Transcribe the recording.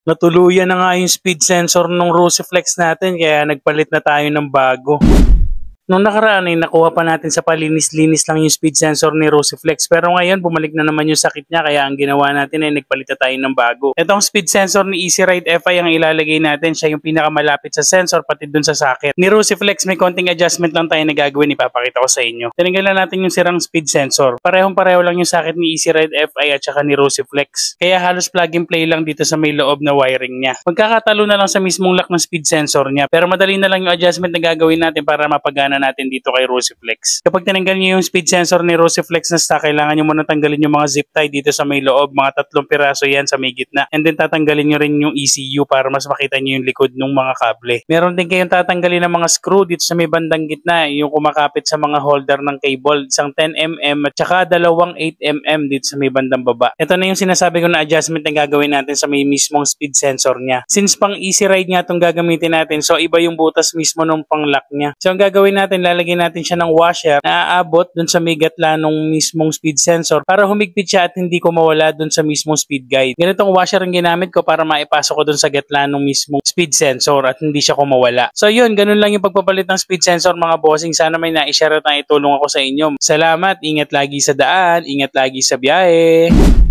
Natuluyan na nga yung speed sensor ng Rusiflex natin kaya nagpalit na tayo ng bago. Nung nakaraan ay nakuha pa natin sa palinis-linis lang yung speed sensor ni Rusiflex pero ngayon bumalik na naman yung sakit niya kaya ang ginawa natin ay nagpalit na tayo ng bago. Itong speed sensor ni Easy Ride FI ang ilalagay natin, siya yung pinakamalapit sa sensor pati dun sa socket. Ni Rusiflex may konting adjustment lang tayo na gagawin, ipapakita ko sa inyo. Tinanggalan natin yung sirang speed sensor. Parehong-pareho lang yung socket ni Easy Ride FI at saka ni Rusiflex. Kaya halos plug and play lang dito sa may loob na wiring niya. Magkakatalo na lang sa mismong lock ng speed sensor niya pero madali na lang yung adjustment na gagawin natin para mapagana natin dito kay Rusiflex. Kapag tinanggal niyo yung speed sensor ni Rusiflex na stock, kailangan niyo muna tanggalin yung mga zip tie dito sa may loob, mga 3 piraso yan sa may gitna. And then tatanggalin niyo rin yung ECU para mas makita niyo yung likod ng mga kable. Meron din kayong tatanggalin ng mga screw dito sa may bandang gitna, yung kumakapit sa mga holder ng cable, isang 10mm at saka dalawang 8mm dito sa may bandang baba. Ito na yung sinasabi ko na adjustment na gagawin natin sa may mismong speed sensor niya. Since pang easy ride nga itong gagamitin natin, so iba yung butas mismo ng pang lock niya. So ang gagawin natin, lalagyan natin siya ng washer na aabot dun sa may gatla ng mismong speed sensor para humigpit siya at hindi ko mawala dun sa mismong speed guide. Ganitong washer ang ginamit ko para maipasok ko dun sa gatla ng mismong speed sensor at hindi siya kumawala. So yun, ganun lang yung pagpapalit ng speed sensor mga bossing. Sana may na-share at na itulong ako sa inyo. Salamat, ingat lagi sa daan, ingat lagi sa biyahe.